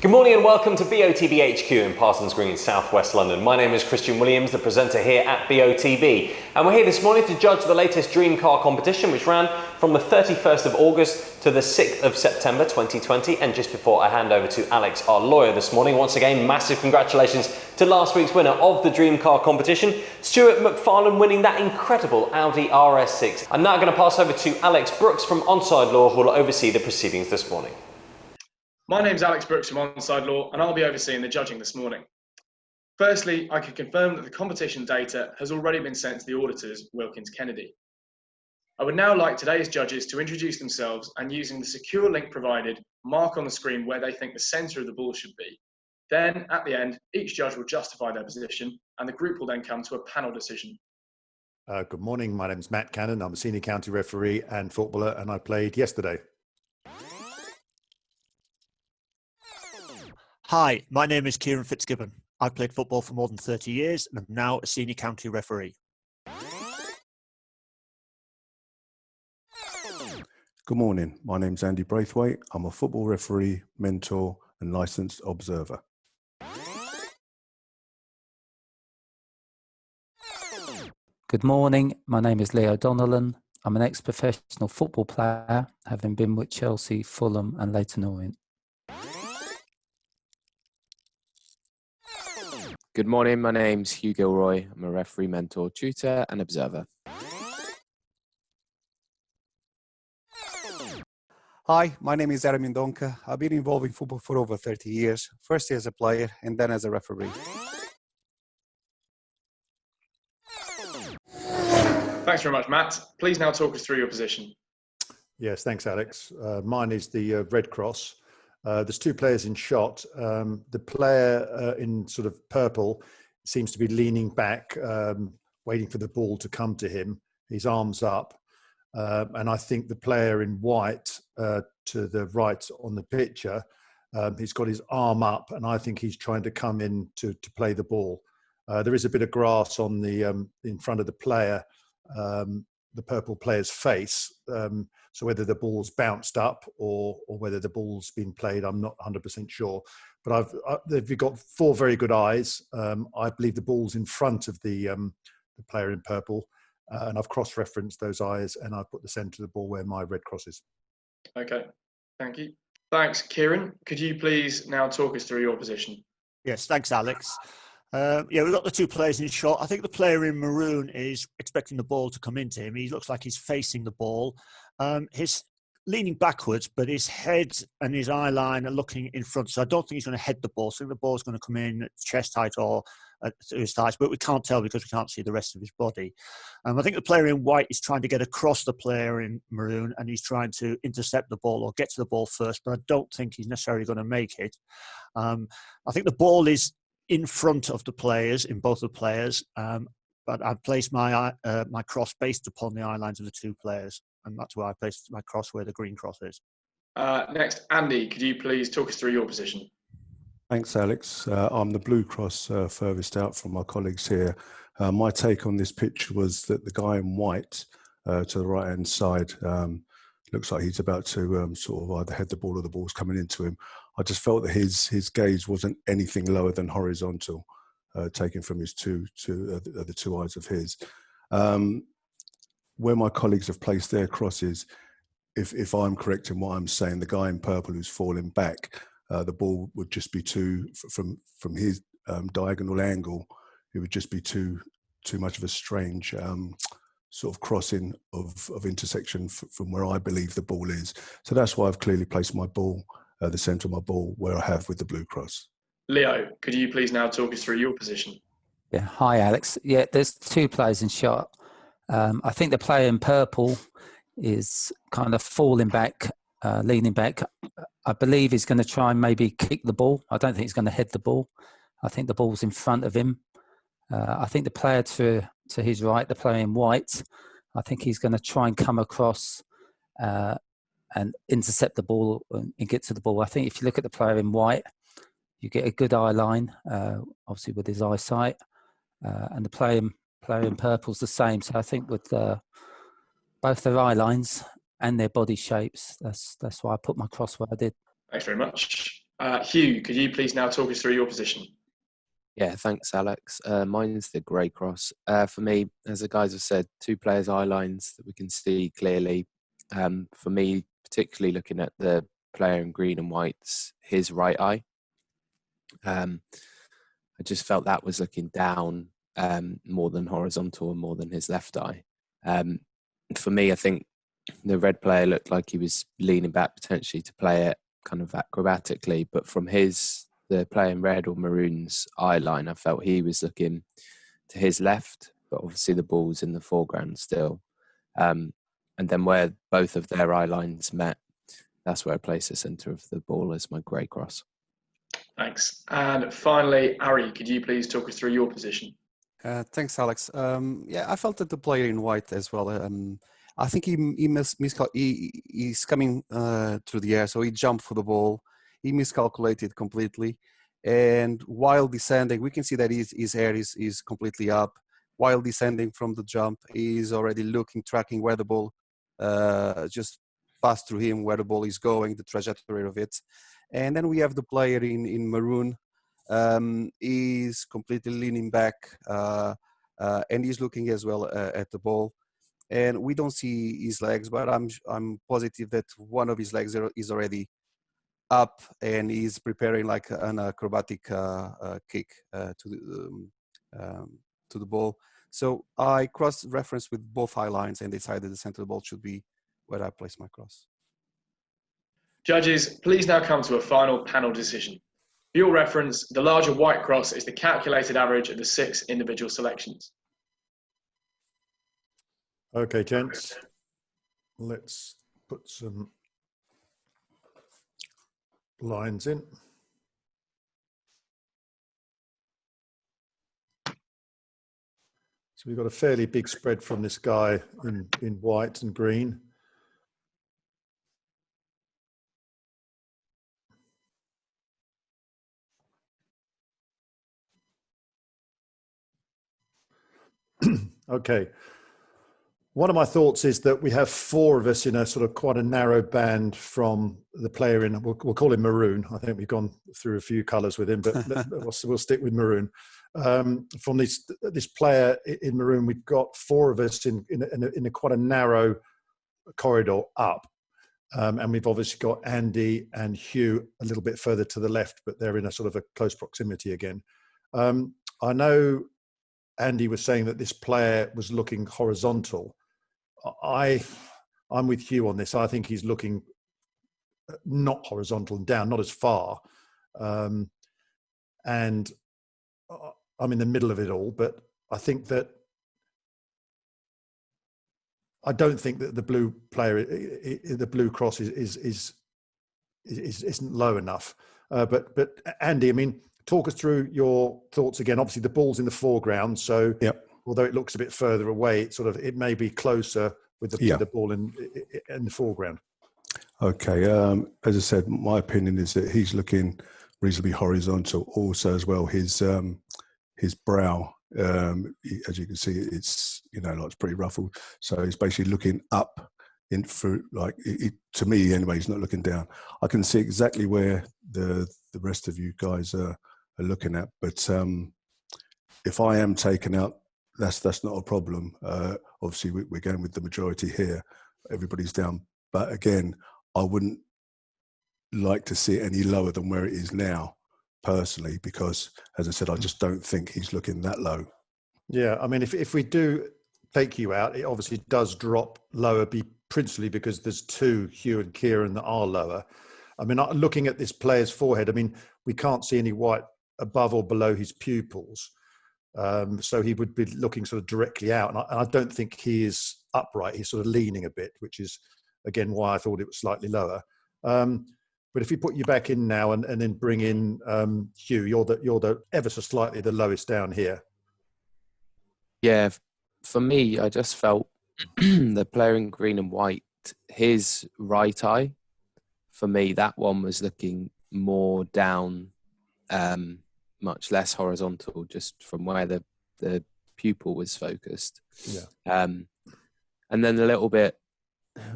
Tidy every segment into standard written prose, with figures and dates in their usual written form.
Good morning and welcome to BOTB HQ in Parsons Green, South West London. My name is Christian Williams, the presenter here at BOTB. And we're here this morning to judge the latest Dream Car competition, which ran from the 31st of August to the 6th of September 2020. And just before I hand over to Alex, our lawyer this morning, once again, massive congratulations to last week's winner of the Dream Car competition, Stuart McFarlane, winning that incredible Audi RS6. I'm now going to pass over to Alex Brooks from Onside Law, who will oversee the proceedings this morning. My name's Alex Brooks from Onside Law, and I'll be overseeing the judging this morning. Firstly, I can confirm that the competition data has already been sent to the auditors, Wilkins Kennedy. I would now like today's judges to introduce themselves and, using the secure link provided, mark on the screen where they think the centre of the ball should be. Then, at the end, each judge will justify their position, and the group will then come to a panel decision. Good morning, my name's Matt Cannon. I'm a senior county referee and footballer, and I played yesterday. Hi, my name is Kieran Fitzgibbon. I've played football for more than 30 years and am now a senior county referee. Good morning, my name's Andy Braithwaite. I'm a football referee, mentor and licensed observer. Good morning, my name is Leo Donnellan. I'm an ex-professional football player, having been with Chelsea, Fulham and Leyton Orient. Good morning, my name's Hugh Gilroy. I'm a referee, mentor, tutor and observer. Hi, my name is Aramin Donka. I've been involved in football for over 30 years, first as a player and then as a referee. Thanks very much, Matt. Please now talk us through your position. Yes, thanks, Alex. Mine is the Red Cross. There's two players in shot. The player in sort of purple seems to be leaning back, waiting for the ball to come to him, his arms up. And I think the player in white to the right on the picture, he's got his arm up, and I think he's trying to come in to play the ball. There is a bit of grass on the in front of the player, the purple player's face. So whether the ball's bounced up or whether the ball's been played, I'm not 100% sure. But they've got four very good eyes. I believe the ball's in front of the player in purple, and I've cross-referenced those eyes, and I've put the centre of the ball where my red cross is. Okay, thank you. Thanks, Kieran. Could you please now talk us through your position? Yes, thanks, Alex. We've got the two players in shot. I think the player in maroon is expecting the ball to come into him. He looks like he's facing the ball. He's leaning backwards, but his head and his eye line are looking in front. So I don't think he's going to head the ball. So I think the ball's going to come in at chest height or at his thighs, but we can't tell because we can't see the rest of his body. I think the player in white is trying to get across the player in maroon, and he's trying to intercept the ball or get to the ball first, but I don't think he's necessarily going to make it. I think the ball is in front of the players, in both the players, but I've placed my cross based upon the eye lines of the two players, and that's where I placed my cross, where the green cross is. Next, Andy, could you please talk us through your position? Thanks, Alex. I'm the blue cross furthest out from my colleagues here. My take on this pitch was that the guy in white to the right-hand side looks like he's about to sort of either head the ball or the ball's coming into him. I just felt that his gaze wasn't anything lower than horizontal, taken from his the two eyes of his. Where my colleagues have placed their crosses, if I'm correct in what I'm saying, the guy in purple who's falling back, the ball would just be from his diagonal angle, it would just be too much of a strange sort of crossing of intersection from where I believe the ball is. So that's why I've clearly placed my ball, the centre of my ball, where I have with the blue cross. Leo, could you please now talk us through your position? Yeah, hi Alex. Yeah, there's two players in shot. I think the player in purple is kind of falling back, leaning back. I believe he's going to try and maybe kick the ball. I don't think he's going to head the ball. I think the ball's in front of him. I think the player to his right, the player in white, I think he's going to try and come across and intercept the ball and get to the ball. I think if you look at the player in white, you get a good eye line, obviously with his eyesight, and the player in purple's the same. So I think with both their eye lines and their body shapes, that's why I put my cross where I did. Thanks very much. Hugh, could you please now talk us through your position? Yeah, thanks, Alex. Mine's the grey cross. For me, as the guys have said, two players' eye lines that we can see clearly. For me, particularly looking at the player in green and whites, his right eye. I just felt that was looking down more than horizontal and more than his left eye. For me, I think the red player looked like he was leaning back potentially to play it kind of acrobatically, but from the player in red or maroon's eye line, I felt he was looking to his left, but obviously the ball's in the foreground still. And then where both of their eye lines met, that's where I place the centre of the ball as my grey cross. Thanks. And finally, Ari, could you please talk us through your position? Thanks, Alex. I felt that the player in white as well. I think he's coming through the air, so he jumped for the ball. He miscalculated completely, and while descending, we can see that his hair is completely up. While descending from the jump, he's already tracking where the ball just passed through him, where the ball is going, the trajectory of it. And then we have the player in maroon. He's completely leaning back, and he's looking as well at the ball. And we don't see his legs, but I'm positive that one of his legs is already up, and he's preparing like an acrobatic kick to the ball. So I cross-referenced with both eye lines and decided the center of the ball should be where I place my cross. Judges, please now come to a final panel decision. For your reference, the larger white cross is the calculated average of the 6 individual selections. Okay, gents, let's put some lines in. So we've got a fairly big spread from this guy in white and green. Okay. One of my thoughts is that we have 4 of us in a sort of quite a narrow band from the player in, we'll call him maroon. I think we've gone through a few colours with him, but we'll stick with maroon. From this player in maroon, we've got 4 of us in a quite a narrow corridor up. And we've obviously got Andy and Hugh a little bit further to the left, but they're in a sort of a close proximity again. I know Andy was saying that this player was looking horizontal. I'm with Hugh on this. I think he's looking not horizontal and down, not as far. And I'm in the middle of it all, but I don't think that the blue player, the blue cross isn't low enough. But Andy, I mean, talk us through your thoughts again. Obviously, the ball's in the foreground, so Yep. Although it looks a bit further away, it may be closer with the ball in the foreground. Okay. As I said, my opinion is that he's looking reasonably horizontal. Also, as well, his brow, as you can see, it's it's pretty ruffled. So he's basically looking up in through, like to me anyway. He's not looking down. I can see exactly where the rest of you guys are looking at, but if I am taken out, that's not a problem. Obviously, we're going with the majority here. Everybody's down, but again, I wouldn't like to see it any lower than where it is now, personally, because, as I said, I just don't think he's looking that low. Yeah, I mean, if we do take you out, it obviously does drop lower, principally because there's 2, Hugh and Kieran, that are lower. I mean, looking at this player's forehead, I mean, we can't see any white above or below his pupils. So he would be looking sort of directly out. And I don't think he is upright. He's sort of leaning a bit, which is, again, why I thought it was slightly lower. But if we put you back in now and then bring in Hugh, you're the ever so slightly the lowest down here. Yeah, for me, I just felt the player in green and white, his right eye, for me, that one was looking more down, much less horizontal, just from where the pupil was focused. Yeah. And then a little bit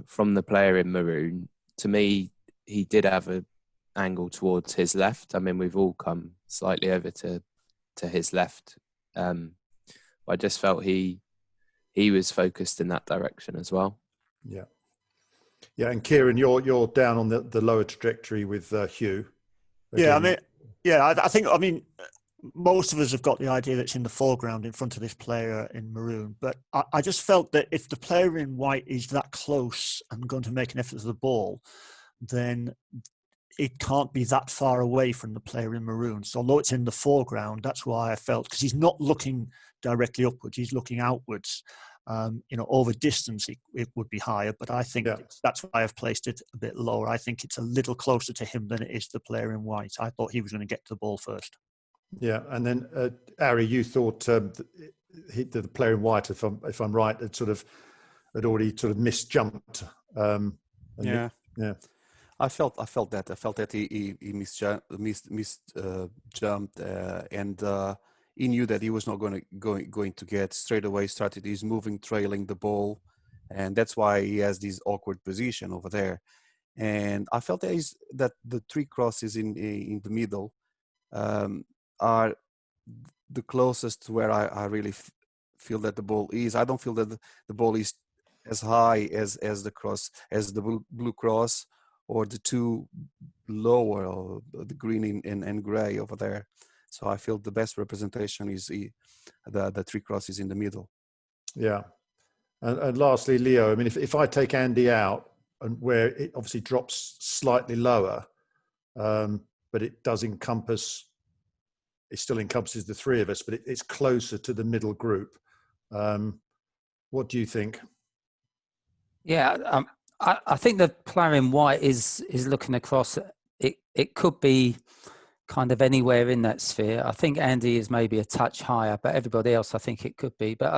from the player in maroon, to me, he did have angle towards his left. I mean, we've all come slightly over to his left. I just felt he was focused in that direction as well. Yeah. Yeah, and Kieran, you're down on the lower trajectory with Hugh. Again. Yeah, I think most of us have got the idea that it's in the foreground in front of this player in maroon, but I just felt that if the player in white is that close and going to make an effort to the ball, then it can't be that far away from the player in maroon. So although it's in the foreground, that's why I felt, because he's not looking directly upwards, he's looking outwards. Over distance, it would be higher, but I think that's why I've placed it a bit lower. I think it's a little closer to him than it is the player in white. I thought he was going to get to the ball first. Yeah, and then Ari, you thought the player in white, if I'm right, had already misjumped. Yeah. I felt that. I felt that he jumped, and he knew that he was not going to get straight away. Started his moving, trailing the ball, and that's why he has this awkward position over there. And I felt that the three crosses in the middle are the closest to where I really feel that the ball is. I don't feel that the ball is as high as the blue cross or the two lower, or the green and gray over there. So I feel the best representation is the three crosses in the middle. Yeah. And lastly, Leo, I mean, if I take Andy out, and where it obviously drops slightly lower, but it still encompasses the three of us, but it's closer to the middle group. What do you think? Yeah, I think the player in white is looking across. It could be kind of anywhere in that sphere. I think Andy is maybe a touch higher, but everybody else, I think it could be. But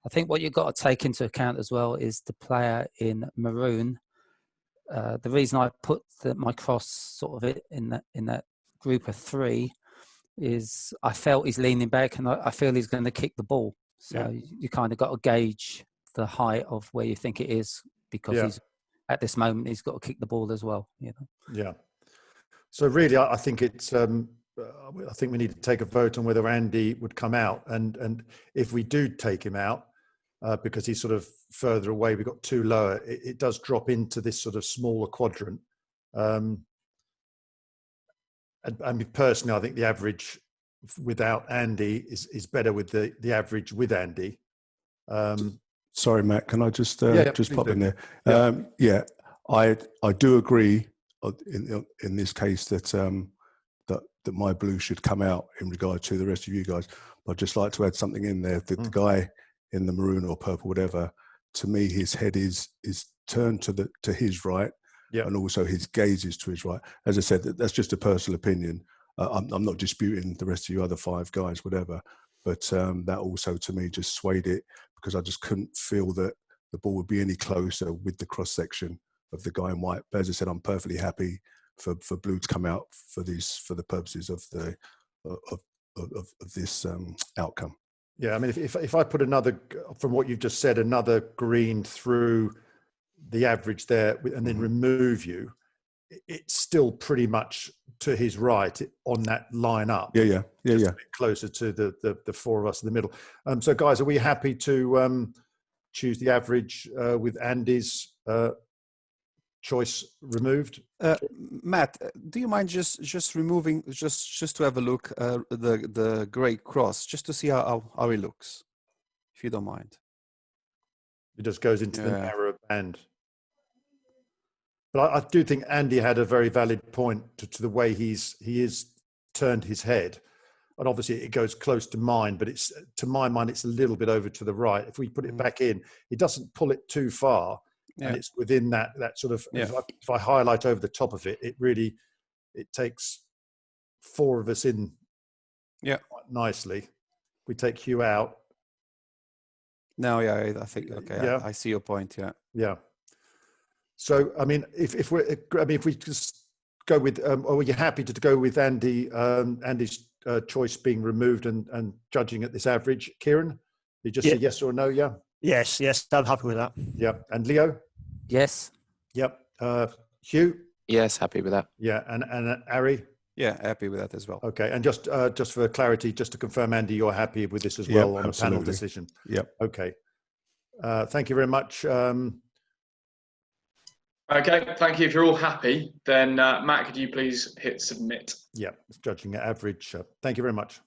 I think what you've got to take into account as well is the player in maroon. The reason I put my cross sort of in that group of three is I felt he's leaning back, and I feel he's going to kick the ball. So you kind of got to gauge the height of where you think it is, because he's at this moment he's got to kick the ball as well. Yeah. So really, I think it's. I think we need to take a vote on whether Andy would come out, and if we do take him out, because he's sort of further away, we've got two lower. It does drop into this sort of smaller quadrant. And personally, I think the average without Andy is better with the average with Andy. Sorry, Matt, can I just pop in there? I do agree in this case that my blue should come out in regard to the rest of you guys. But I'd just like to add something in there. The guy in the maroon or purple, whatever, to me, his head is turned to his right, and also his gaze is to his right. As I said, that's just a personal opinion. I'm not disputing the rest of you other five guys, whatever. But that also, to me, just swayed it, because I just couldn't feel that the ball would be any closer with the cross section of the guy in white. But as I said, I'm perfectly happy for blue to come out for the purposes of this outcome. Yeah, I mean, if I put another, from what you've just said, another green through the average there, and then remove you, it's still pretty much to his right on that line up. Yeah. A bit closer to the four of us in the middle. So, guys, are we happy to choose the average with Andy's choice removed? Matt, do you mind just removing, just to have a look, the grey cross, just to see how he looks, if you don't mind? It just goes into the narrow band. But I do think Andy had a very valid point to the way he is turned his head. And obviously it goes close to mine, but it's, to my mind, it's a little bit over to the right. If we put it back in, it doesn't pull it too far. And it's within that sort of, if I highlight over the top of it, it takes four of us in quite nicely. We take Hugh out. No, I think, I see your point, Yeah. So, I mean, if we just go with, are you happy to go with Andy's choice being removed and judging at this average? Kieran, you just say yes or no? Yeah. Yes, I'm happy with that. Yeah. And Leo? Yes. Yep. Hugh? Yes, happy with that. Yeah, and Ari. Yeah, happy with that as well. Okay, and just for clarity, just to confirm, Andy, you're happy with this as well on the panel decision. Yep. Okay. Thank you very much. Okay, thank you. If you're all happy, then Matt, could you please hit submit? Yeah, it's judging at average. Thank you very much.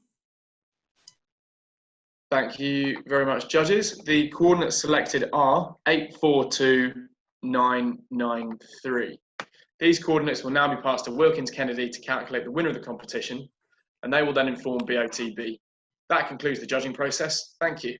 Thank you very much, judges. The coordinates selected are 842993. These coordinates will now be passed to Wilkins Kennedy to calculate the winner of the competition, and they will then inform BOTB. That concludes the judging process. Thank you.